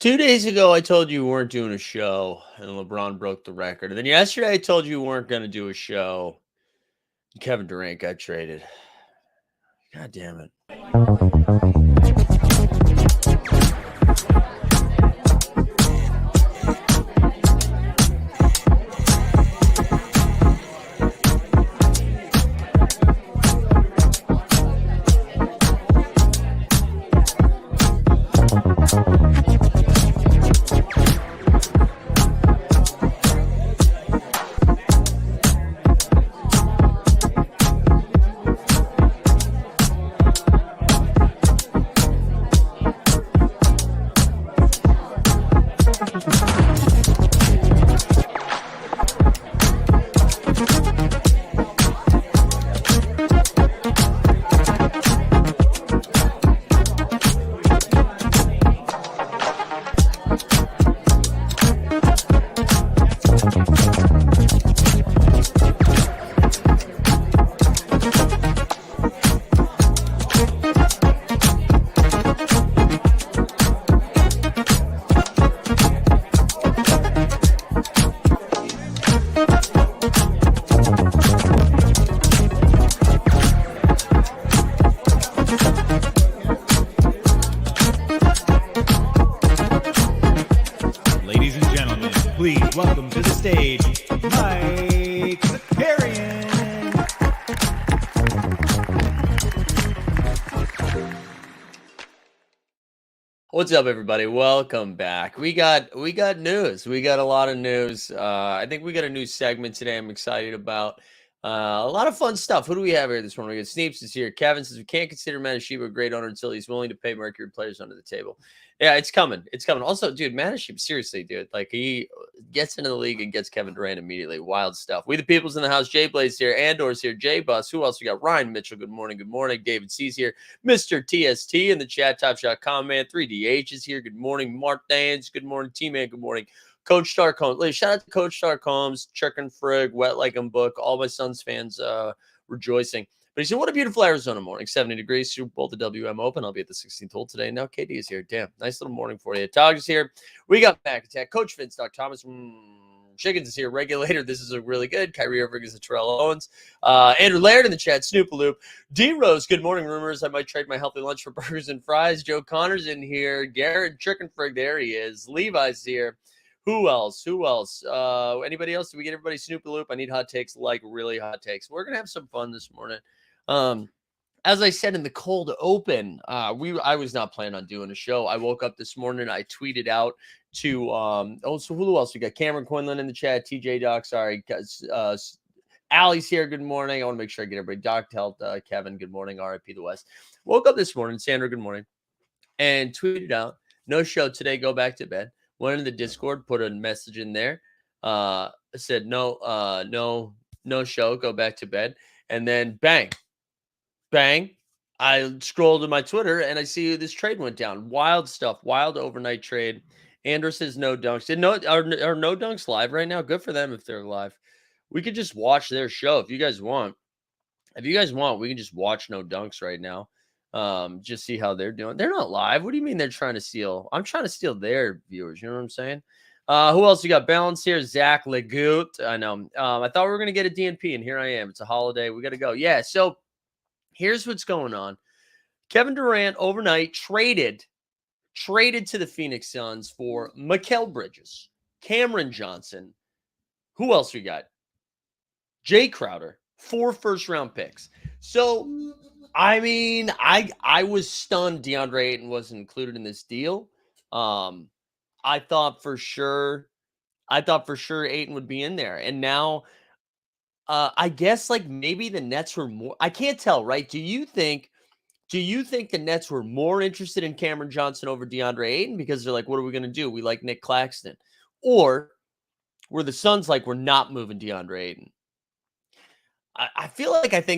2 days ago, I told you weren't doing a show, and LeBron broke the record. And then yesterday, I told you weren't going to do a show. Kevin Durant got traded. God damn it. Ladies and gentlemen, please welcome to the stage, Mike Zakarian. What's up, everybody? Welcome back. We got news. We got a lot of news. I think we got a new segment today. I'm excited about a lot of fun stuff. Who do we have here this morning? We got Sneeps is here. Kevin says we can't consider Matasheba a great owner until he's willing to pay Mercury players under the table. Yeah, it's coming. It's coming. Also, dude, Matasheba, seriously, dude, like he gets into the league and gets Kevin Durant immediately. Wild stuff. We the people's in the house. Jay Blaze here. Andor's here. Jay Bus. Who else? We got Ryan Mitchell. Good morning. Good morning. David C's here. Mr. TST in the chat. Top Shot comment. 3DH is here. Good morning. Mark Danes. Good morning. T-Man. Good morning. Coach Stark Holmes. Shout out to Coach Stark Holmes. Chicken Frig. Wet Like 'em Book. All my Suns fans rejoicing. But he said, what a beautiful Arizona morning. 70 degrees. Super Bowl, the WM Open. I'll be at the 16th hole today. Now KD is here. Damn. Nice little morning for you. Tog is here. We got Back Attack. Coach Vince. Doc Thomas. Chickens is here. Regulator. This is a really good. Kyrie Irving is a Terrell Owens. Andrew Laird in the chat. Snoopaloop. D Rose. Good morning. Rumors I might trade my healthy lunch for burgers and fries. Joe Connor's in here. Garrett Chicken Frig. There he is. Levi's here. Who else? Anybody else? Did we get everybody Snoopaloop? I need hot takes, like really hot takes. We're going to have some fun this morning. As I said in the cold open, I was not planning on doing a show. I woke up this morning. I tweeted out to so who else? We got Cameron Quinlan in the chat. TJ Doc, sorry. Allie's here. Good morning. I want to make sure I get everybody. Doc Telt, Kevin, good morning. RIP the West. Woke up this morning. Sandra, good morning. And tweeted out, no show today. Go back to bed. Went into the Discord, put a message in there. Said no show. Go back to bed. And then bang. I scrolled to my Twitter and I see this trade went down. Wild stuff. Wild overnight trade. Andrew says no dunks. Are no dunks live right now? Good for them if they're live. We could just watch their show if you guys want. We can just watch no dunks right now. Just see how they're doing. They're not live. What do you mean they're trying to steal? I'm trying to steal their viewers. You know what I'm saying? Who else we got? Balance here. Zach Legout. I know. I thought we were going to get a DNP, and here I am. It's a holiday. We got to go. Yeah, so here's what's going on. Kevin Durant overnight traded to the Phoenix Suns for Mikal Bridges, Cameron Johnson. Who else we got? Jay Crowder. 4 first-round picks. So, I mean, I was stunned DeAndre Ayton wasn't included in this deal. I thought for sure Ayton would be in there. And now I guess like maybe the Nets were more, I can't tell, right? Do you think the Nets were more interested in Cameron Johnson over DeAndre Ayton because they're like, what are we going to do? We like Nick Claxton. Or were the Suns like, we're not moving DeAndre Ayton? I think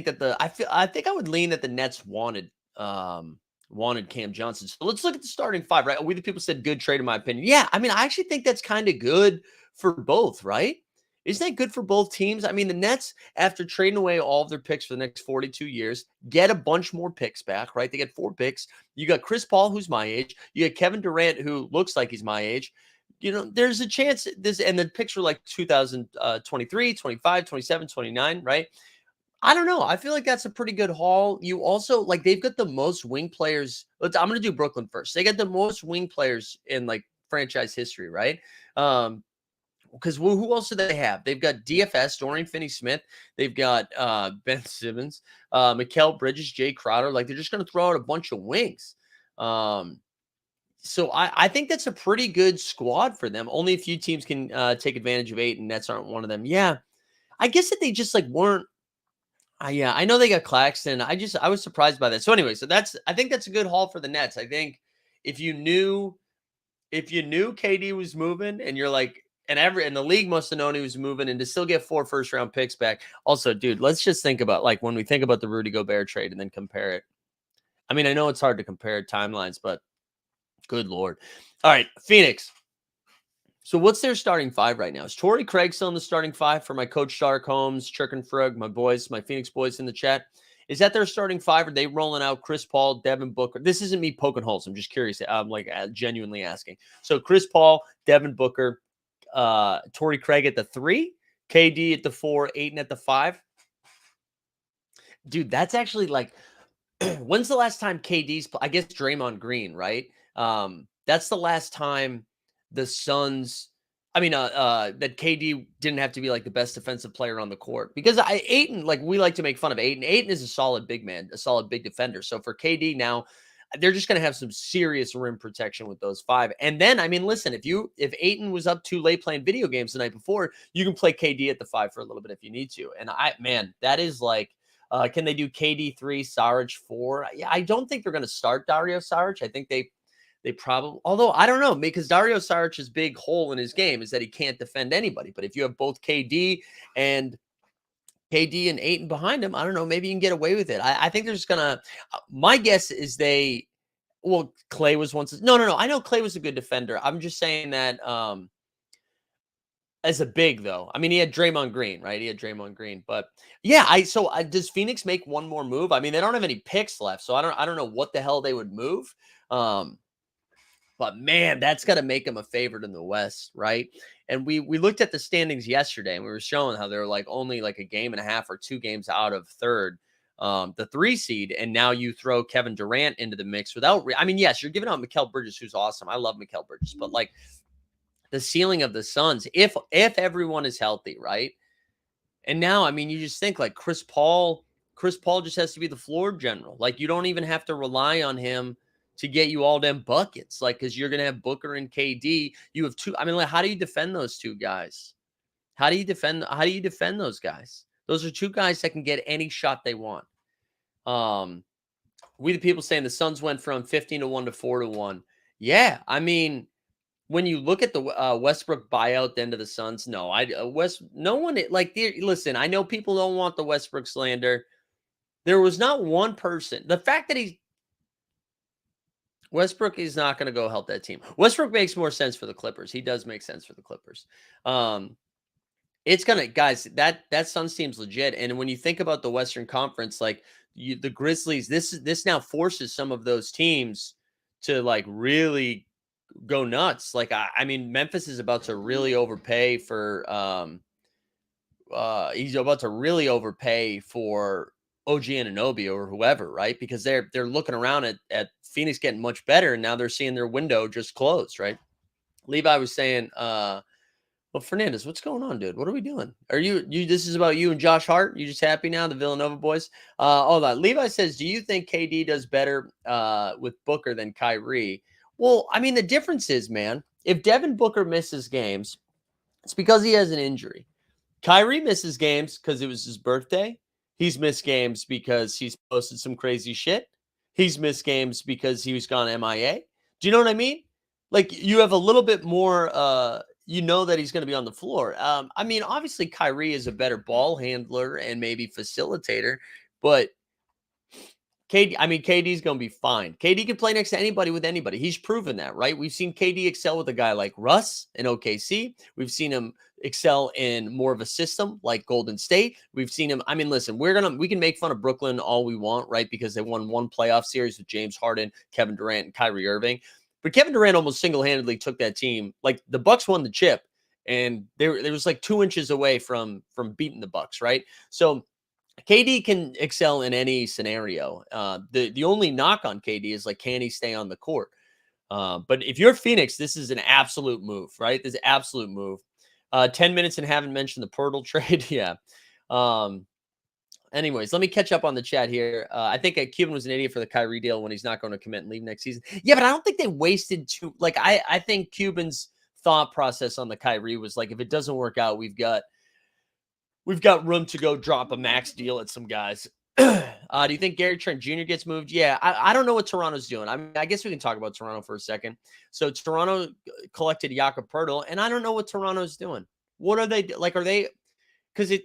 I would lean that the Nets wanted Cam Johnson. So let's look at the starting 5, right? We the people said good trade in my opinion. Yeah, I mean, I actually think that's kind of good for both, right? Isn't that good for both teams? I mean, the Nets, after trading away all of their picks for the next 42 years, get a bunch more picks back, right? They get 4 picks. You got Chris Paul, who's my age. You got Kevin Durant, who looks like he's my age. There's a chance this, and the picks are like 2023, 25, 27, 29, right? I don't know. I feel like that's a pretty good haul. You also like they've got the most wing players. I'm going to do Brooklyn first. They got the most wing players in like franchise history, right? Because who else do they have? They've got DFS, Dorian Finney-Smith. They've got Ben Simmons, Mikal Bridges, Jay Crowder. Like they're just going to throw out a bunch of wings. So I think that's a pretty good squad for them. Only a few teams can take advantage of 8, and Nets aren't one of them. Yeah, I guess that they just like weren't. Yeah, I know they got Claxton. I was surprised by that. So anyway, I think that's a good haul for the Nets. I think if you knew KD was moving and you're like, and the league must have known he was moving, and to still get 4 first-round picks back. Also, dude, let's just think about like when we think about the Rudy Gobert trade and then compare it. I mean, I know it's hard to compare timelines, but good Lord. All right, Phoenix. So what's their starting 5 right now? Is Torrey Craig still in the starting 5 for my coach Stark Holmes, Frug, my boys, my Phoenix boys in the chat? Is that their starting 5? Are they rolling out Chris Paul, Devin Booker? This isn't me poking holes. I'm just curious. I'm like genuinely asking. So Chris Paul, Devin Booker, Torrey Craig at the 3, KD at the 4, Ayton at the 5. Dude, that's actually like, when's the last time I guess Draymond Green, right? That's the last time the Suns, that KD didn't have to be like the best defensive player on the court, because Ayton, like we like to make fun of Ayton. Ayton is a solid big man, a solid big defender. So for KD now, they're just going to have some serious rim protection with those 5. And then, I mean, listen, if Ayton was up too late playing video games the night before, you can play KD at the 5 for a little bit if you need to. And that is like, can they do KD 3, Saric 4? Yeah, I don't think they're going to start Dario Saric. I think they probably, although I don't know, because Dario Saric's big hole in his game is that he can't defend anybody. But if you have both KD and Ayton behind him, I don't know, maybe you can get away with it. I think they're just gonna. My guess is Clay was once. No. I know Clay was a good defender. I'm just saying that as a big though. I mean, he had Draymond Green, right? He had Draymond Green, but yeah. Does Phoenix make one more move? I mean, they don't have any picks left, so I don't know what the hell they would move. But man, that's got to make them a favorite in the West, right? And we looked at the standings yesterday, and we were showing how they're like only like a game and a half or 2 games out of third, the 3 seed. And now you throw Kevin Durant into the mix without. Yes, you're giving out Mikal Bridges, who's awesome. I love Mikal Bridges, but like the ceiling of the Suns, if everyone is healthy, right? And now, I mean, you just think like Chris Paul just has to be the floor general. Like you don't even have to rely on him to get you all them buckets, like, because you're going to have Booker and KD. You have 2. I mean, like, how do you defend those 2 guys? How do you defend those guys? Those are 2 guys that can get any shot they want. We the people saying the Suns went from 15-1 to 4-1. Yeah, I mean, when you look at the Westbrook buyout then to the Suns, no, no one like listen. I know people don't want the Westbrook slander. There was not one person. The fact that Westbrook is not going to go help that team. Westbrook makes more sense for the Clippers. He does make sense for the Clippers. It's gonna, guys. That Suns team's legit. And when you think about the Western Conference, like the Grizzlies, this now forces some of those teams to like really go nuts. Like I mean, Memphis is about to really overpay for. He's about to really overpay for OG Anunoby or whoever, right? Because they're looking around at Phoenix getting much better, and now they're seeing their window just closed, right? Levi was saying, well, Fernandez, what's going on, dude? What are we doing? Are you this is about you and Josh Hart? You just happy now, the Villanova boys? Hold on. Levi says, do you think KD does better with Booker than Kyrie? Well, I mean, the difference is, man, if Devin Booker misses games, it's because he has an injury. Kyrie misses games because it was his birthday. He's missed games because he's posted some crazy shit. He's missed games because he was gone MIA. Do you know what I mean? Like, you have a little bit more, you know that he's going to be on the floor. I mean, obviously Kyrie is a better ball handler and maybe facilitator, but KD's going to be fine. KD can play next to anybody with anybody. He's proven that, right? We've seen KD excel with a guy like Russ in OKC. We've seen him excel in more of a system like Golden State. We've seen him. I mean, listen, we can make fun of Brooklyn all we want, right? Because they won one playoff series with James Harden, Kevin Durant, and Kyrie Irving. But Kevin Durant almost single-handedly took that team. Like the Bucks won the chip, and there was like 2 inches away from beating the Bucks, right? So KD can excel in any scenario. The only knock on KD is like, can he stay on the court? But if you're Phoenix, this is an absolute move, right? This is an absolute move. 10 minutes and haven't mentioned the Pirtle trade. Yeah. Anyways, let me catch up on the chat here. I think Cuban was an idiot for the Kyrie deal when he's not going to commit and leave next season. Yeah, but I don't think they wasted too. Like I think Cuban's thought process on the Kyrie was like, if it doesn't work out, we've got room to go drop a max deal at some guys. Do you think Gary Trent Jr. gets moved? Yeah, I don't know what Toronto's doing. I mean, I guess we can talk about Toronto for a second. So Toronto collected Jakob Poeltl, and I don't know what Toronto's doing. What are they like? Are they because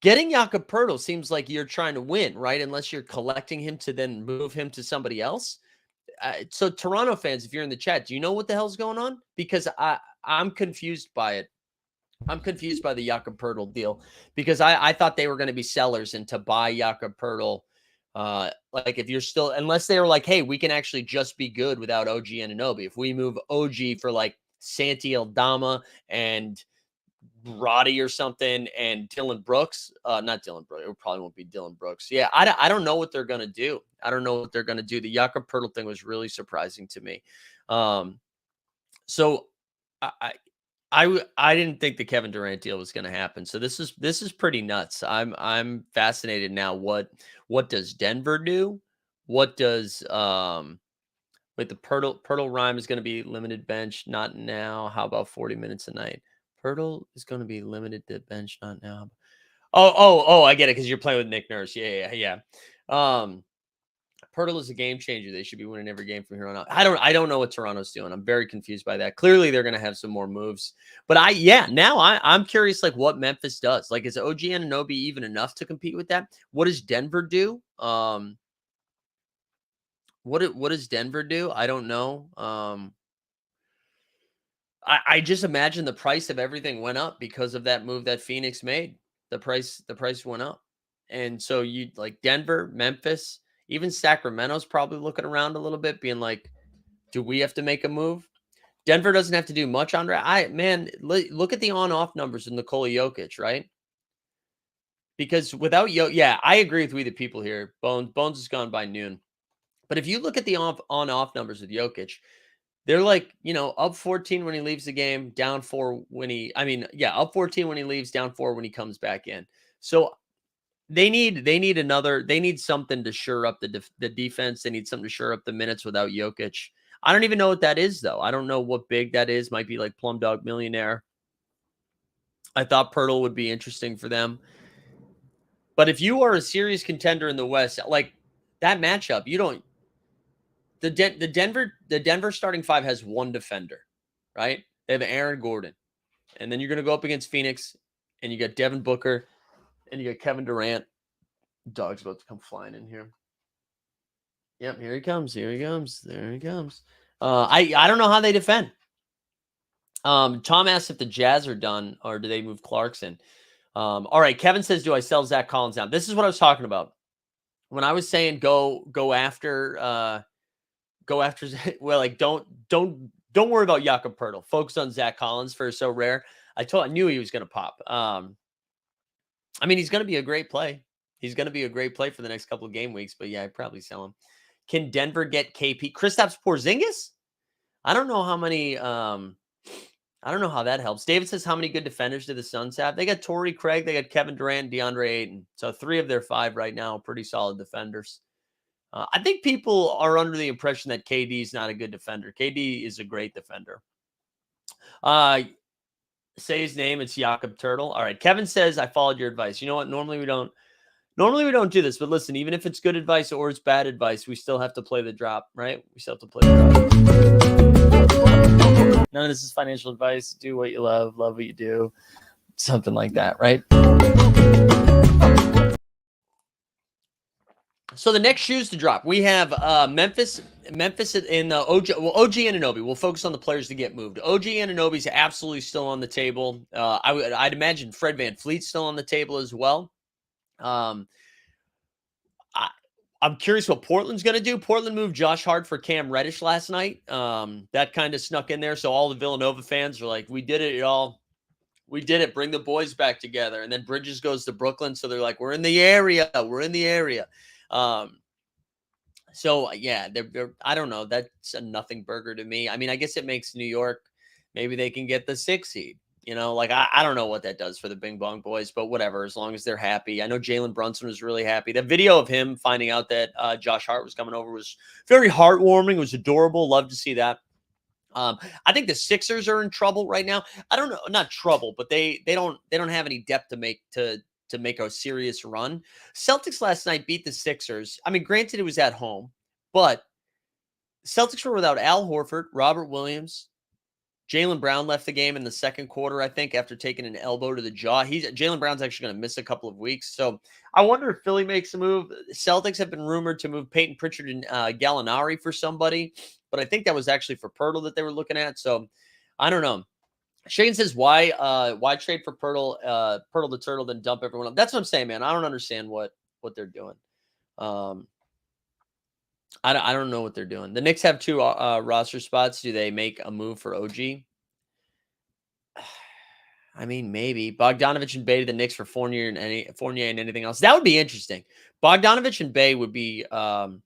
getting Jakob Poeltl seems like you're trying to win, right? Unless you're collecting him to then move him to somebody else. So Toronto fans, if you're in the chat, do you know what the hell's going on? Because I'm confused by it. I'm confused by the Jakob Poeltl deal because I thought they were going to be sellers and to buy Jakob Poeltl. Like if you're still, unless they were like, hey, we can actually just be good without OG Anunoby. If we move OG for like Santi Aldama and Roddy or something and Dylan Brooks, not Dylan Brooks, it probably won't be Dylan Brooks. Yeah, I don't know what they're going to do. I don't know what they're going to do. The Jakob Poeltl thing was really surprising to me. So I didn't think the Kevin Durant deal was going to happen. So this is pretty nuts. I'm fascinated now. What does Denver do? What does wait, the Poeltl rhyme is going to be limited bench, not now. How about 40 minutes a night? Poeltl is going to be limited to bench, not now. Oh, I get it because you're playing with Nick Nurse. Yeah. Poeltl is a game changer. They should be winning every game from here on out. I don't know what Toronto's doing. I'm very confused by that. Clearly, they're going to have some more moves. But I'm curious, like what Memphis does. Like, is OG Anunoby even enough to compete with that? What does Denver do? What does Denver do? I don't know. I just imagine the price of everything went up because of that move that Phoenix made. The price went up, and so you like Denver, Memphis. Even Sacramento's probably looking around a little bit, being like, do we have to make a move? Denver doesn't have to do much, Andre. Look at the on-off numbers in Nikola Jokic, right? Because without Jokic, I agree with we the people here. Bones is gone by noon. But if you look at the on-off numbers with Jokic, they're like, up 14 when he leaves the game, down 4 up 14 when he leaves, down 4 when he comes back in. So They need something to shore up the defense. They need something to shore up the minutes without Jokic. I don't even know what that is, though. I don't know what big that is. Might be like Plum Dog Millionaire. I thought Poeltl would be interesting for them. But if you are a serious contender in the West, like that matchup, the Denver starting five has one defender, right? They have Aaron Gordon. And then you're going to go up against Phoenix, and you got Devin Booker, and you got Kevin Durant. Dog's about to come flying in here. Yep, here he comes. There he comes. I don't know how they defend. Tom asked if the Jazz are done or do they move Clarkson. All right, Kevin says, do I sell Zach Collins now? This is what I was talking about. When I was saying go after well, like don't worry about Jakob Poeltl. Focus on Zach Collins for So Rare. I knew he was going to pop. I mean, he's going to be a great play. He's going to be a great play for the next couple of game weeks, but yeah, I'd probably sell him. Can Denver get KP? Kristaps Porzingis? I don't know how many. I don't know how that helps. David says, how many good defenders do the Suns have? They got Torrey Craig, they got Kevin Durant, DeAndre Ayton. So 3 of their 5 right now are pretty solid defenders. I think people are under the impression that KD is not a good defender. KD is a great defender. Say his name. It's Jakob Poeltl. All right. Kevin says, I followed your advice. You know what? Normally we don't do this, but listen, even if it's good advice or it's bad advice, we still have to play the drop, right? We still have to play the drop. None of this is financial advice. Do what you love what you do. Something like that, right? So the next shoes to drop, we have Memphis in the OG. Well, OG Anunoby. We'll focus on the players to get moved. OG Anunoby's absolutely still on the table. I'd imagine Fred VanVleet's still on the table as well. Um, I, I'm curious what Portland's going to do. Portland moved Josh Hart for Cam Reddish last night. That kind of snuck in there. So all the Villanova fans are like, "We did it, y'all. We did it. Bring the boys back together." And then Bridges goes to Brooklyn, so they're like, "We're in the area. We're in the area." Um, So yeah, they're I don't know. That's a nothing burger to me. I mean, I guess it makes New York, maybe they can get the 6 seed. Like I don't know what that does for the Bing Bong Boys, but whatever. As long as they're happy. I know Jalen Brunson was really happy. The video of him finding out that Josh Hart was coming over was very heartwarming. It was adorable. Love to see that. I think the Sixers are in trouble right now. I don't know, not trouble, but they don't have any depth to make a serious run. Celtics last night beat the Sixers. I mean, granted it was at home, but Celtics were without Al Horford, Robert Williams, Jaylen Brown left the game in the second quarter, I think, after taking an elbow to the jaw. Jaylen Brown's actually going to miss a couple of weeks. So I wonder if Philly makes a move. Celtics have been rumored to move Peyton Pritchard and Gallinari for somebody, but I think that was actually for Pirtle that they were looking at. So I don't know. Shagan says, why trade for Pirtle the Turtle, then dump everyone up? That's what I'm saying, man. I don't understand what they're doing. I don't know what they're doing. The Knicks have two roster spots. Do they make a move for OG? I mean, maybe Bogdanovich and Bay to the Knicks for Fournier and anything else. That would be interesting. Bogdanovich and Bay would be kind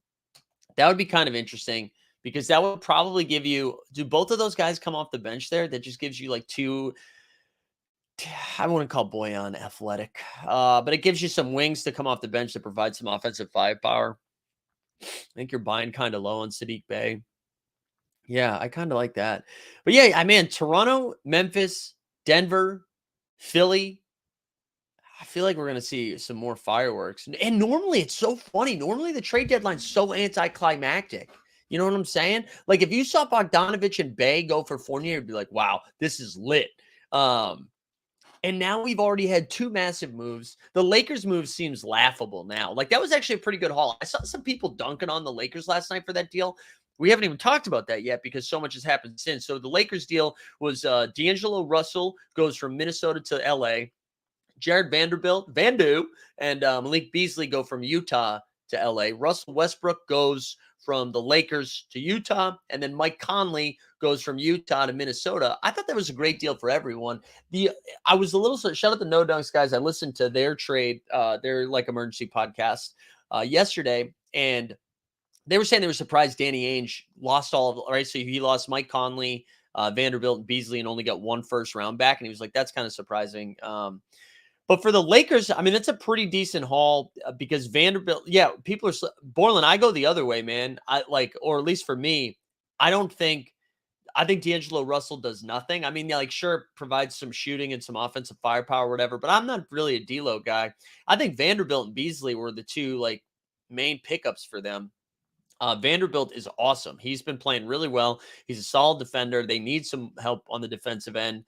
of interesting because that would probably give you. Do both of those guys come off the bench there? That just gives you like two. I wouldn't call Boyan athletic, but it gives you some wings to come off the bench to provide some offensive firepower. I think you're buying kind of low on Sadiq Bey. Yeah, I kind of like that. But yeah, I mean, Toronto, Memphis, Denver, Philly. I feel like we're going to see some more fireworks. And normally it's so funny. Normally the trade deadline's so anticlimactic. You know what I'm saying? Like if you saw Bogdanovich and Bay go for Fournier, you'd be like, wow, this is lit. And now we've already had two massive moves. The Lakers move seems laughable now. Like that was actually a pretty good haul. I saw some people dunking on the Lakers last night for that deal. We haven't even talked about that yet because so much has happened since. So the Lakers deal was D'Angelo Russell goes from Minnesota to LA. Jared Vandu, and Malik Beasley go from Utah to LA. Russell Westbrook goes from the Lakers to Utah, and then Mike Conley goes from Utah to Minnesota. I thought that was a great deal for everyone. I was a little shout out the No Dunks guys. I listened to their trade, their like emergency podcast yesterday, and they were saying they were surprised Danny Ainge lost all of right. So he lost Mike Conley, Vanderbilt, and Beasley, and only got one first round back. And he was like, "That's kind of surprising." But for the Lakers, I mean, that's a pretty decent haul because Vanderbilt, yeah, people are Borland. I go the other way, man. Or at least for me, I think D'Angelo Russell does nothing. I mean, yeah, like sure, provides some shooting and some offensive firepower, or whatever. But I'm not really a D'Lo guy. I think Vanderbilt and Beasley were the two like main pickups for them. Vanderbilt is awesome. He's been playing really well. He's a solid defender. They need some help on the defensive end.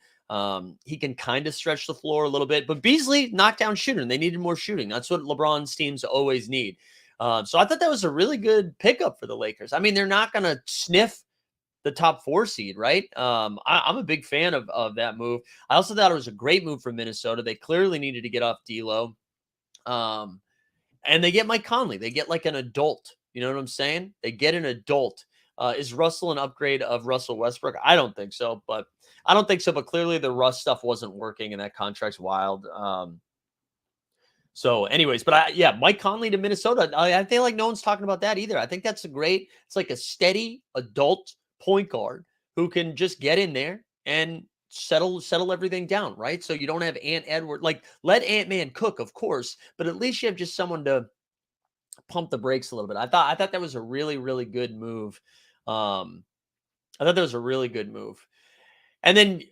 He can kind of stretch the floor a little bit, but Beasley knockdown shooter. They needed more shooting. That's what LeBron's teams always need. So I thought that was a really good pickup for the Lakers. I mean, they're not going to sniff the top 4 seed, right? I'm a big fan of that move. I also thought it was a great move for Minnesota. They clearly needed to get off D'Lo. And they get Mike Conley. They get like an adult. You know what I'm saying? They get an adult. Is Russell an upgrade of Russell Westbrook? I don't think so, but clearly the Russ stuff wasn't working and that contract's wild. So anyways, but Mike Conley to Minnesota. I feel like no one's talking about that either. I think that's it's like a steady adult point guard who can just get in there and settle everything down, right? So you don't have Ant Edward, like let Ant-Man cook, of course, but at least you have just someone to pump the brakes a little bit. I thought that was a really, really good move. I thought that was a really good move. And then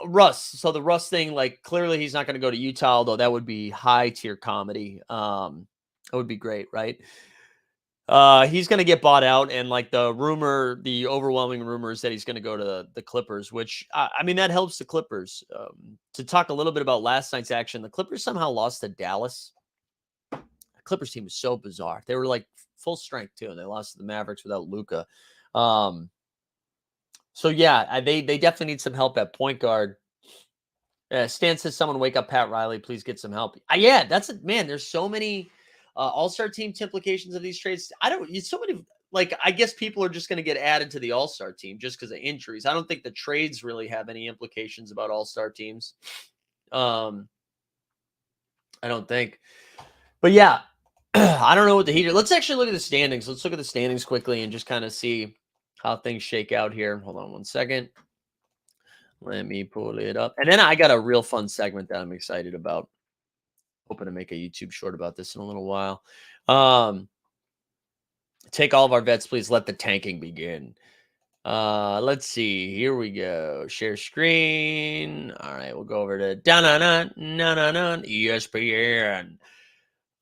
Russ. So the Russ thing, like clearly he's not going to go to Utah, although that would be high tier comedy. That would be great, right? He's going to get bought out, and like the overwhelming rumor is that he's going to go to the Clippers, which I mean that helps the Clippers. To talk a little bit about last night's action, the Clippers somehow lost to Dallas. Clippers team was so bizarre. They were like full strength too, and they lost to the Mavericks without Luka. So yeah, they definitely need some help at point guard. Stan says, "Someone wake up Pat Riley, please get some help." Yeah, that's it, man. There's so many All-Star team implications of these trades. I don't. It's so many. Like, I guess people are just going to get added to the All-Star team just because of injuries. I don't think the trades really have any implications about All-Star teams. I don't think. But yeah, I don't know what the Heat are. Let's actually look at the standings. Let's look at the standings quickly and just kind of see how things shake out here. Hold on one second. Let me pull it up. And then I got a real fun segment that I'm excited about. Hoping to make a YouTube short about this in a little while. Take all of our vets, please. Let the tanking begin. Let's see. Here we go. Share screen. All right, we'll go over to ESPN.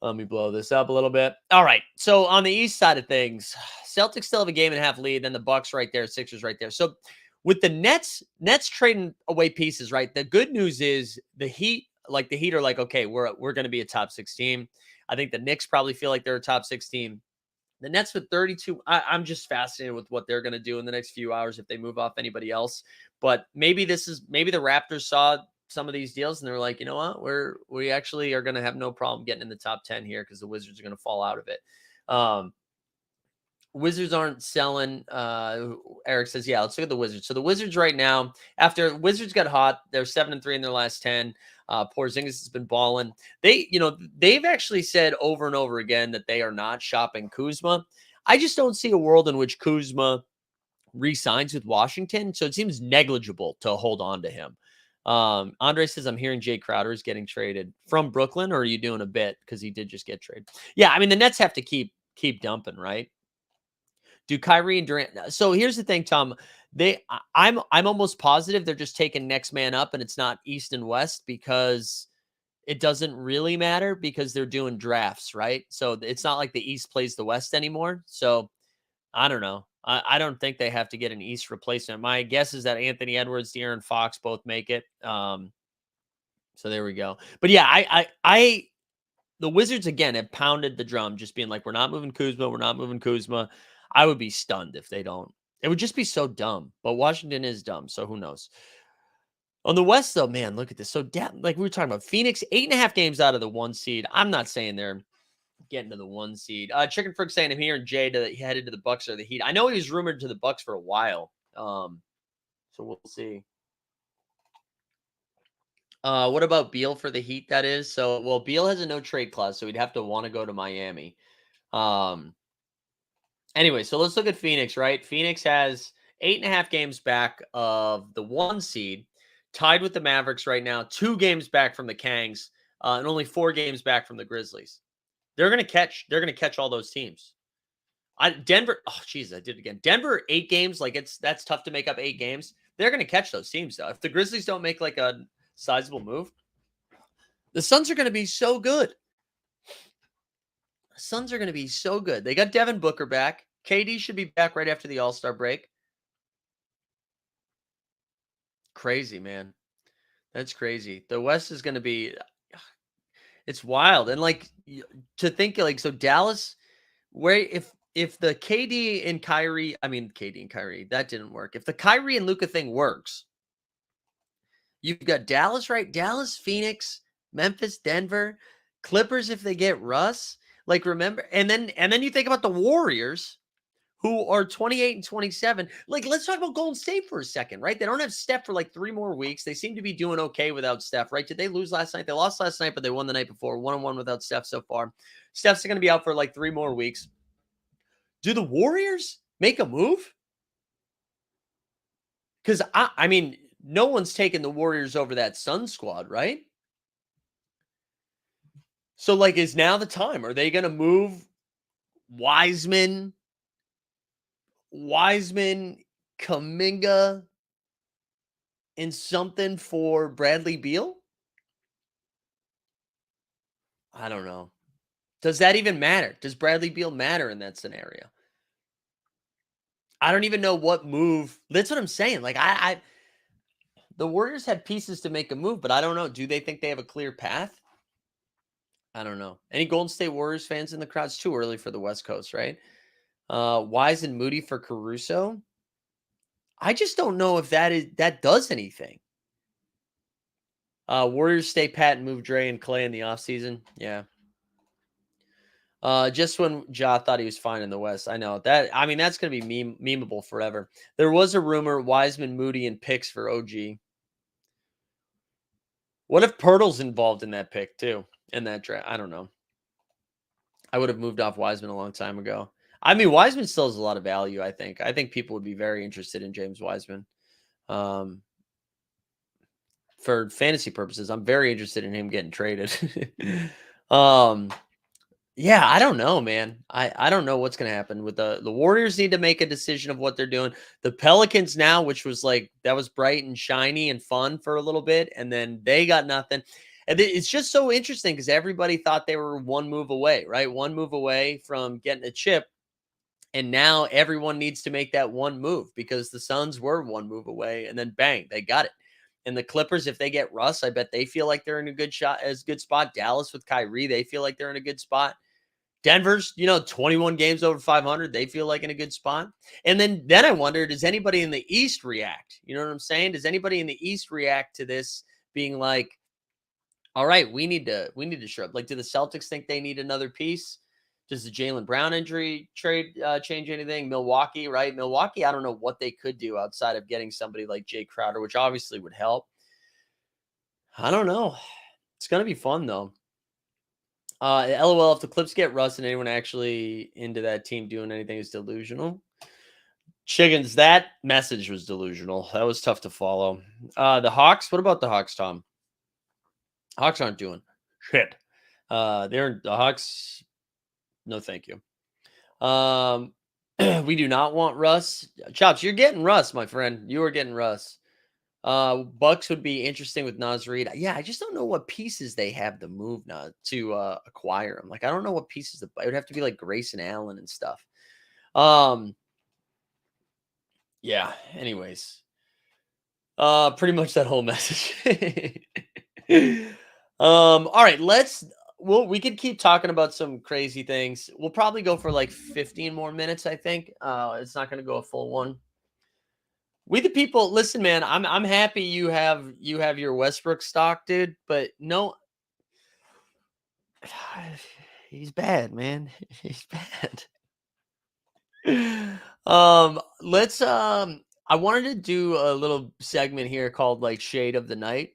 Let me blow this up a little bit. All right. So on the East side of things, Celtics still have a game and a half lead. Then the Bucks right there, Sixers right there. So with the Nets trading away pieces, right? The good news is the Heat are like, okay, we're going to be a top 6 team. I think the Knicks probably feel like they're a top 6 team. The Nets with 32, I'm just fascinated with what they're going to do in the next few hours if they move off anybody else. But maybe the Raptors saw some of these deals and they're like, you know what, we actually are going to have no problem getting in the top 10 here because the Wizards are going to fall out of it. Wizards aren't selling. Eric says, yeah, let's look at the Wizards. So the Wizards right now, after Wizards got hot, they're 7-3 in their last 10. Porzingis has been balling. They've actually said over and over again that they are not shopping Kuzma. I just don't see a world in which Kuzma re-signs with Washington. So it seems negligible to hold on to him. Andre says, I'm hearing Jay Crowder is getting traded from Brooklyn, or are you doing a bit? Because he did just get traded. Yeah, I mean, the Nets have to keep dumping, right? Do Kyrie and Durant. So here's the thing, Tom. I'm almost positive they're just taking next man up, and it's not East and West because it doesn't really matter because they're doing drafts, right? So it's not like the East plays the West anymore. So I don't know. I don't think they have to get an East replacement. My guess is that Anthony Edwards, De'Aaron Fox both make it. So there we go. But yeah, the Wizards again have pounded the drum, just being like, we're not moving Kuzma. We're not moving Kuzma. I would be stunned if they don't. It would just be so dumb. But Washington is dumb, so who knows? On the West, though, man, look at this. So, like we were talking about, Phoenix, 8.5 games out of the 1 seed. I'm not saying they're getting to the 1 seed. Chicken Frick saying, I'm hearing Jay headed to the Bucks or the Heat. I know he was rumored to the Bucks for a while. So we'll see. What about Beal for the Heat, that is? So, well, Beal has a no trade clause, so he'd have to want to go to Miami. Anyway, so let's look at Phoenix, right? Phoenix has 8.5 games back of the 1 seed, tied with the Mavericks right now, 2 games back from the Kangs, and only 4 games back from the Grizzlies. They're gonna catch all those teams. Denver, oh jeez, I did it again. Denver, 8 games, like that's tough to make up 8 games. They're gonna catch those teams though. If the Grizzlies don't make like a sizable move, the Suns are gonna be so good. Suns are going to be so good. They got Devin Booker back. KD should be back right after the All-Star break. Crazy, man. That's crazy. The West is going to be, it's wild. And like to think like, so Dallas, where if the KD and Kyrie, that didn't work. If the Kyrie and Luka thing works, you've got Dallas, right? Dallas, Phoenix, Memphis, Denver, Clippers if they get Russ. Like remember, and then you think about the Warriors, who are 28 and 27. Like, let's talk about Golden State for a second, right? They don't have Steph for like 3 more weeks. They seem to be doing okay without Steph, right? Did they lose last night? They lost last night, but they won the night before. 1-1 without Steph so far. Steph's going to be out for like 3 more weeks. Do the Warriors make a move? Because I mean, no one's taking the Warriors over that Sun squad, right? So, like, is now the time? Are they going to move Wiseman, Kuminga, and something for Bradley Beal? I don't know. Does that even matter? Does Bradley Beal matter in that scenario? I don't even know what move. That's what I'm saying. Like, the Warriors had pieces to make a move, but I don't know. Do they think they have a clear path? I don't know. Any Golden State Warriors fans in the crowd? It's too early for the West Coast, right? Wise and Moody for Caruso. I just don't know if that does anything. Warriors stay pat and move Dre and Clay in the offseason. Yeah. Just when Ja thought he was fine in the West. I know that. I mean, that's going to be memeable forever. There was a rumor Wiseman, Moody, and picks for OG. What if Pirtle's involved in that pick too? In that draft? I don't know. I would have moved off Wiseman a long time ago. I mean, Wiseman still has a lot of value, I think. I think people would be very interested in James Wiseman. For fantasy purposes, I'm very interested in him getting traded. Yeah, I don't know, man. I don't know what's gonna happen with the Warriors need to make a decision of what they're doing. The Pelicans now, which was like that was bright and shiny and fun for a little bit, and then they got nothing. And it's just so interesting because everybody thought they were one move away, right? One move away from getting a chip. And now everyone needs to make that one move because the Suns were one move away, and then bang, they got it. And the Clippers, if they get Russ, I bet they feel like they're in a good spot. Dallas with Kyrie, they feel like they're in a good spot. Denver's, 21 games over 500. They feel like in a good spot. And then I wonder, does anybody in the East react? You know what I'm saying? Does anybody in the East react to this being like, all right, we need to show up. Like, do the Celtics think they need another piece? Does the Jaylen Brown injury trade change anything? Milwaukee, right? Milwaukee, I don't know what they could do outside of getting somebody like Jay Crowder, which obviously would help. I don't know. It's going to be fun, though. LOL, if the Clips get Russ and anyone actually into that team doing anything is delusional. Chickens, that message was delusional. That was tough to follow. The Hawks, what about the Hawks, Tom? Hawks aren't doing shit. The Hawks. No, thank you. We do not want Russ. Chops, you're getting Russ, my friend. You are getting Russ. Bucks would be interesting with Naz Reid. Yeah, I just don't know what pieces they have to move now to acquire him. Like, I don't know what pieces. It would have to be like Grayson Allen and stuff. Yeah. Anyways, pretty much that whole message. All right, we could keep talking about some crazy things. We'll probably go for like 15 more minutes, I think. It's not going to go a full one. We the people, listen, man, I'm happy you have your Westbrook stock, dude, but no, he's bad, man. He's bad. Let's I wanted to do a little segment here called like Shade of the Night.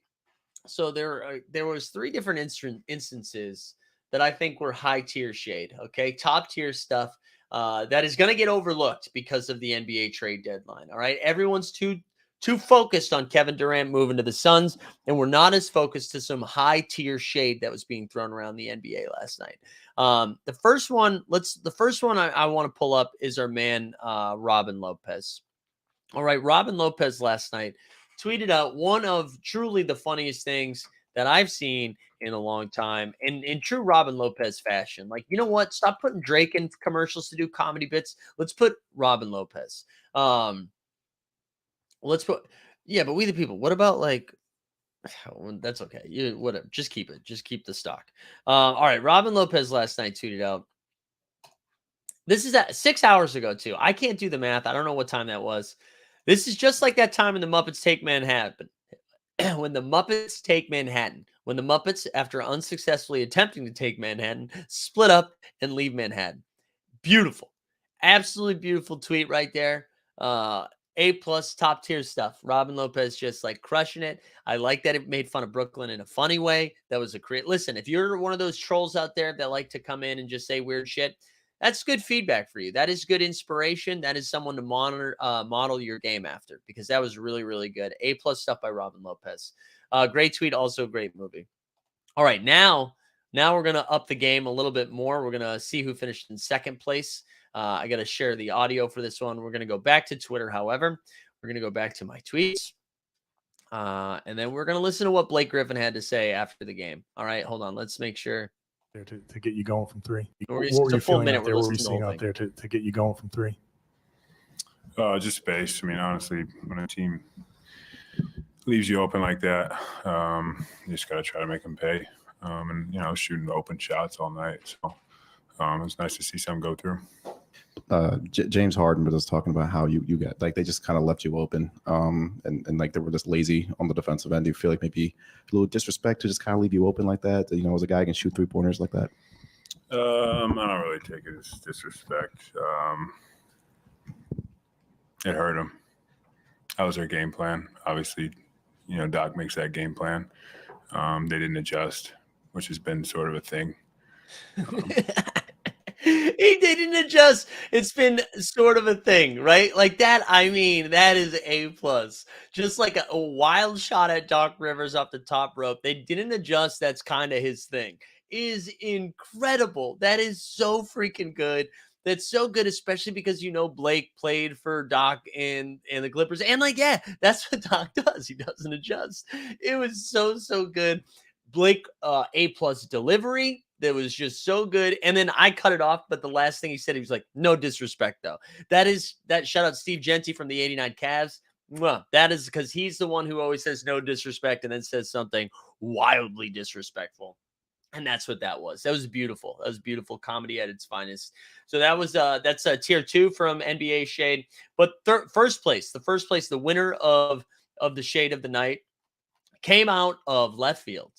So there was 3 different instances that I think were high tier shade, okay? Top tier stuff that is going to get overlooked because of the NBA trade deadline, all right? Everyone's too focused on Kevin Durant moving to the Suns, and we're not as focused to some high tier shade that was being thrown around the NBA last night. The first one I want to pull up is our man Robin Lopez. All right, Robin Lopez last night tweeted out one of truly the funniest things that I've seen in a long time in true Robin Lopez fashion. Like, you know what? Stop putting Drake in commercials to do comedy bits. Let's put Robin Lopez. Let's put, yeah, but we the people. What about like, that's okay. Whatever. Just keep it. Just keep the stock. All right. Robin Lopez last night tweeted out. This is at 6 hours ago, too. I can't do the math. I don't know what time that was. This is just like that time in the Muppets Take Manhattan. When the Muppets take Manhattan. When the Muppets, after unsuccessfully attempting to take Manhattan, split up and leave Manhattan. Beautiful. Absolutely beautiful tweet right there. A+ top tier stuff. Robin Lopez just like crushing it. I like that it made fun of Brooklyn in a funny way. That was a great listen. If you're one of those trolls out there that like to come in and just say weird shit, that's good feedback for you. That is good inspiration. That is someone to model your game after, because that was really, really good. A+ stuff by Robin Lopez. Great tweet. Also great movie. All right. Now we're going to up the game a little bit more. We're going to see who finished in second place. I got to share the audio for this one. We're going to go back to Twitter. However, we're going to go back to my tweets. And then we're going to listen to what Blake Griffin had to say after the game. All right. Hold on. Let's make sure. To get you going from 3. What were you feeling minute, out there? What were you seeing out there to get you going from 3? Just space. I mean, honestly, when a team leaves you open like that, you just got to try to make them pay. and shooting open shots all night. So it was nice to see some go through. James Harden was just talking about how you got like they just kind of left you open, and like they were just lazy on the defensive end. Do you feel like maybe a little disrespect to just kind of leave you open like that? As a guy can shoot 3-pointers like that. I don't really take it as disrespect. It hurt him. That was their game plan. Obviously, Doc makes that game plan. They didn't adjust, which has been sort of a thing. He didn't adjust. It's been sort of a thing, right? Like that. I mean, that is A+. Just like a wild shot at Doc Rivers off the top rope. They didn't adjust. That's kind of his thing. Is incredible. That is so freaking good. That's so good, especially because Blake played for Doc and the Clippers. And that's what Doc does. He doesn't adjust. It was so good. Blake, A+ delivery. That was just so good. And then I cut it off. But the last thing he said, he was like, no disrespect, though. That shout out Steve Genty from the 89 Cavs. Well, that is because he's the one who always says no disrespect and then says something wildly disrespectful. And that's what that was. That was beautiful. That was beautiful comedy at its finest. So that was that's tier 2 from NBA Shade. But first place, the winner of the Shade of the Night came out of left field.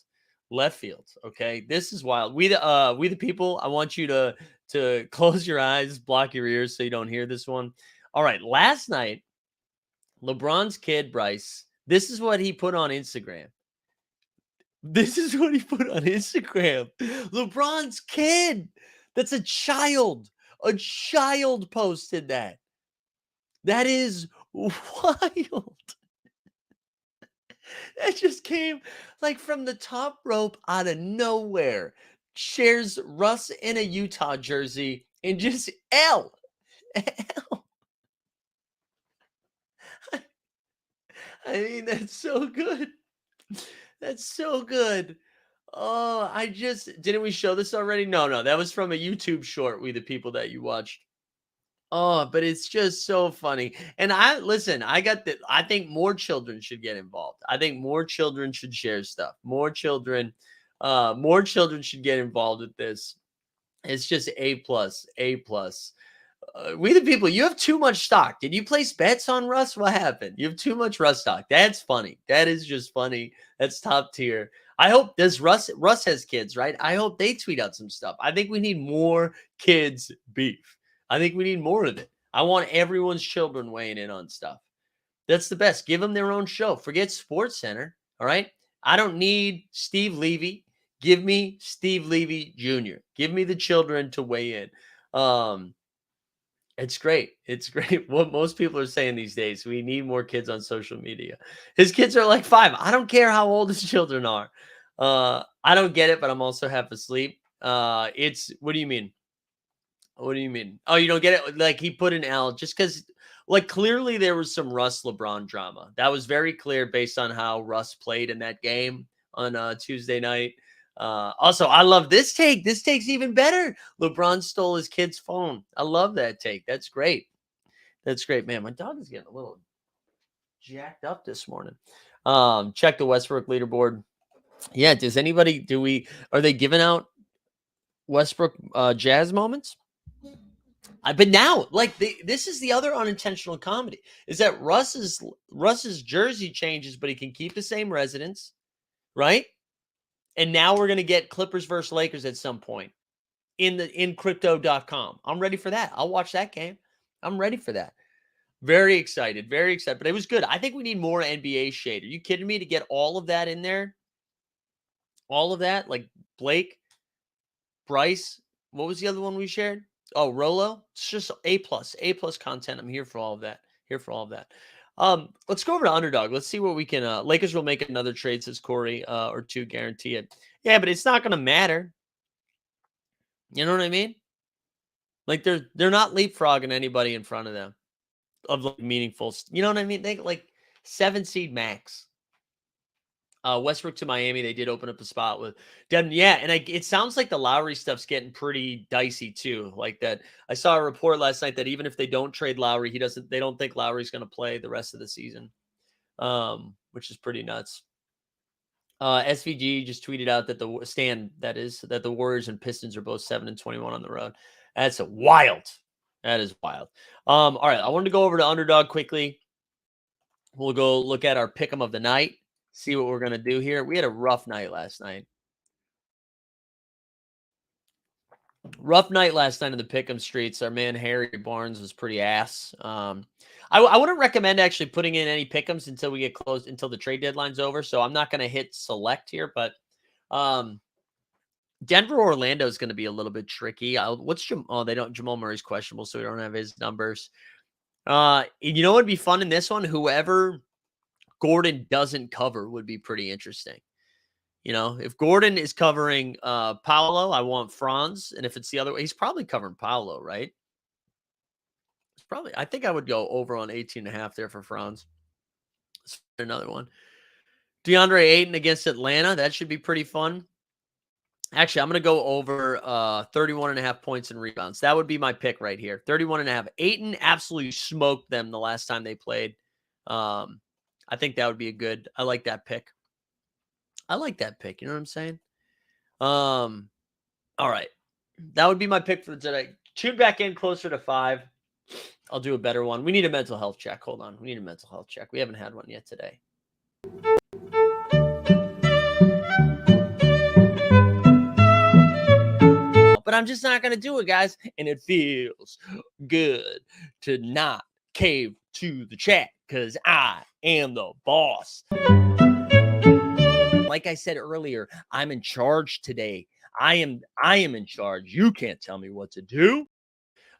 Okay, this is wild. We the people. I want you to close your eyes, block your ears, so you don't hear this one. All right, last night, LeBron's kid Bryce. This is what he put on Instagram. LeBron's kid. That's a child. A child posted that. That is wild. That just came like from the top rope out of nowhere. Shares Russ in a Utah jersey and just L. I mean, that's so good. That's so good. Oh, didn't we show this already? No, that was from a YouTube short, We the People, that you watched. Oh, but it's just so funny. And I think more children should get involved. I think more children should share stuff. More children should get involved with this. It's just A+. We the People, you have too much stock. Did you place bets on Russ? What happened? You have too much Russ stock. That's funny. That is just funny. That's top tier. I hope Russ has kids, right? I hope they tweet out some stuff. I think we need more kids beef. I think we need more of it. I want everyone's children weighing in on stuff. That's the best. Give them their own show. Forget Sports Center. All right. I don't need Steve Levy. Give me Steve Levy Jr. Give me the children to weigh in. It's great. It's great. What most people are saying these days, we need more kids on social media. His kids are like 5. I don't care how old his children are. I don't get it, but I'm also half asleep. What do you mean? What do you mean? Oh, you don't get it? Like he put an L just because, like, clearly there was some Russ LeBron drama. That was very clear based on how Russ played in that game on Tuesday night. Also, I love this take. This take's even better. LeBron stole his kid's phone. I love that take. That's great. That's great, man. My dog is getting a little jacked up this morning. Check the Westbrook leaderboard. Yeah, are they giving out Westbrook jazz moments? But now, this is the other unintentional comedy, is that Russ's jersey changes, but he can keep the same residence, right? And now we're going to get Clippers versus Lakers at some point in crypto.com. I'm ready for that. I'll watch that game. I'm ready for that. Very excited. Very excited. But it was good. I think we need more NBA shade. Are you kidding me to get all of that in there? All of that? Like Blake, Bryce. What was the other one we shared? Oh, Rolo. It's just A+ content. I'm here for all of that. Let's go over to Underdog. Let's see what we can. Lakers will make another trade, says Corey, or 2, guarantee it. Yeah, but it's not going to matter. You know what I mean? Like they're not leapfrogging anybody in front of them of like meaningful. You know what I mean? They like 7 seed max. Westbrook to Miami, they did open up a spot with Devin. Yeah, and it sounds like the Lowry stuff's getting pretty dicey too. Like that, I saw a report last night that even if they don't trade Lowry, they don't think Lowry's going to play the rest of the season, which is pretty nuts. SVG just tweeted out that that the Warriors and Pistons are both 7-21 on the road. That's wild. That is wild. All right, I wanted to go over to Underdog quickly. We'll go look at our pick'em of the night, see what we're gonna do here. We had a rough night last night. Rough night last night in the pick'em streets. Our man Harry Barnes was pretty ass. I wouldn't recommend actually putting in any pick'ems until we get close, until the trade deadline's over. So I'm not going to hit select here, but Denver Orlando is going to be a little bit tricky. Jamal Murray's questionable, so we don't have his numbers. You know what would be fun in this one? Whoever Gordon doesn't cover would be pretty interesting. You know, if Gordon is covering Paolo, I want Franz. And if it's the other way, he's probably covering Paolo, right? It's probably, I think I would go over on 18.5 there for Franz. Let's find another one. DeAndre Ayton against Atlanta. That should be pretty fun. Actually, I'm going to go over 31.5 points and rebounds. That would be my pick right here. 31.5. Ayton absolutely smoked them the last time they played. I think that would be I like that pick. I like that pick. You know what I'm saying? All right. That would be my pick for today. Tune back in closer to 5. I'll do a better one. We need a mental health check. Hold on. We need a mental health check. We haven't had one yet today. But I'm just not going to do it, guys. And it feels good to not cave to the chat because I am the boss. Like I said earlier, I'm in charge today. I am in charge. You can't tell me what to do.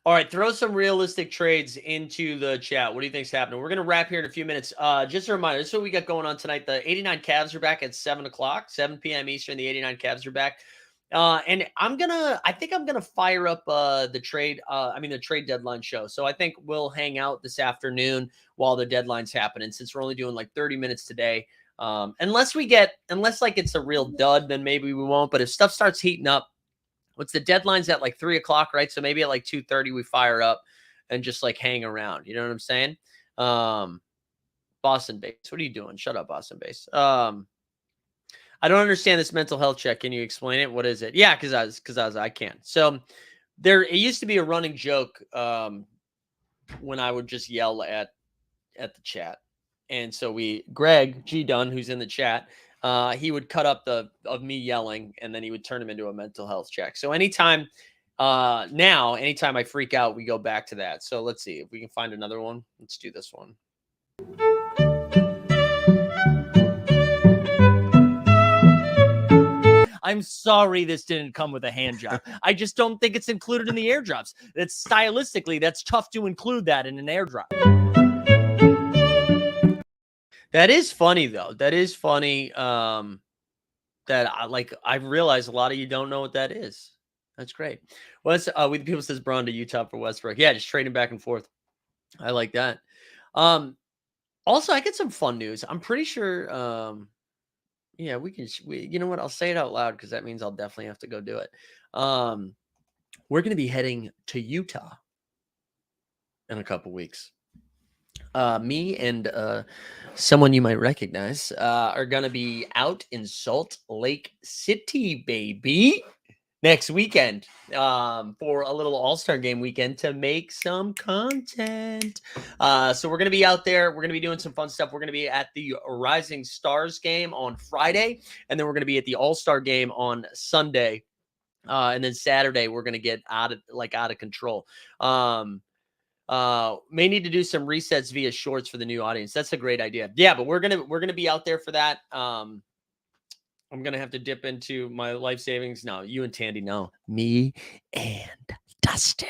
All right, throw some realistic trades into the chat. What do you think's happening? We're going to wrap here in a few minutes. Just a reminder, this is what we got going on tonight. The 89 Cavs are back at 7 o'clock, 7 p.m. Eastern. The 89 Cavs are back. And I think I'm going to fire up the trade deadline show. So I think we'll hang out this afternoon while the deadline's happening, since we're only doing like 30 minutes today. Unless like it's a real dud, then maybe we won't. But if stuff starts heating up, what's the deadline's at like 3 o'clock, right? So maybe at like 2:30 we fire up and just like hang around. You know what I'm saying? Boston base. What are you doing? Shut up, Boston base. I don't understand this mental health check. Can you explain it? What is it? Yeah, because I can't. So it used to be a running joke when I would just yell at the chat. And so Greg G. Dunn, who's in the chat, he would cut up of me yelling, and then he would turn them into a mental health check. So anytime I freak out, we go back to that. So let's see if we can find another one. Let's do this one. I'm sorry this didn't come with a hand job. I just don't think it's included in the airdrops. That's stylistically, that's tough to include that in an airdrop. That is funny, though. That is funny. That I realize a lot of you don't know what that is. That's great. People says Braun to Utah for Westbrook. Yeah, just trading back and forth. I like that. Also, I get some fun news. I'm pretty sure. Yeah, you know what? I'll say it out loud because that means I'll definitely have to go do it. We're going to be heading to Utah in a couple weeks. Me and someone you might recognize are going to be out in Salt Lake City, baby, next weekend for a little All-Star Game weekend to make some content. So we're going to be out there. We're going to be doing some fun stuff. We're going to be at the Rising Stars game on Friday, and then we're going to be at the All-Star game on Sunday. And then Saturday, we're going to get out of control. May need to do some resets via shorts for the new audience. That's a great idea. Yeah, but we're gonna be out there for that. I'm gonna have to dip into my life savings. No, you and Tandy, no. Me and Dustin.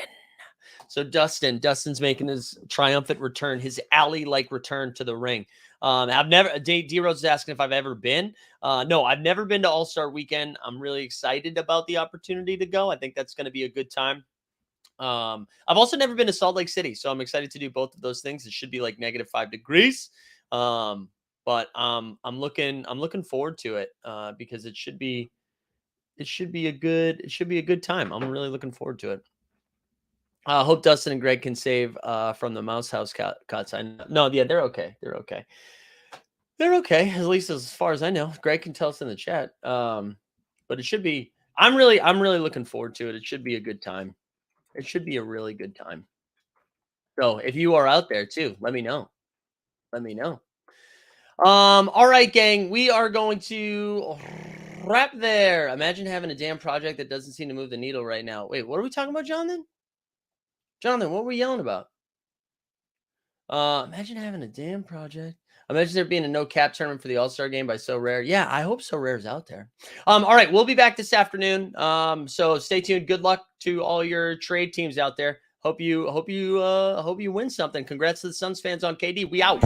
So Dustin's making his triumphant return, his alley-like return to the ring. I've never. D Rose is asking if I've ever been. No, I've never been to All-Star Weekend. I'm really excited about the opportunity to go. I think that's going to be a good time. I've also never been to Salt Lake City, so I'm excited to do both of those things. It should be like -5 degrees. But I'm looking forward to it because it should be a good time. I'm really looking forward to it. I hope Dustin and Greg can save from the Mouse House cuts. No, yeah, they're okay. They're okay. They're okay, at least as far as I know. Greg can tell us in the chat. But it should be. I'm really looking forward to it. It should be a good time. It should be a really good time. So if you are out there too, let me know. Let me know. All right, gang. We are going to wrap there. Imagine having a damn project that doesn't seem to move the needle right now. Wait, what are we talking about, Jonathan? Jonathan, what were we yelling about? Imagine having a damn project. Imagine there being a no cap tournament for the All-Star game by So Rare. Yeah, I hope So Rare is out there. All right, we'll be back this afternoon. So stay tuned. Good luck to all your trade teams out there. Hope you win something. Congrats to the Suns fans on KD. We out.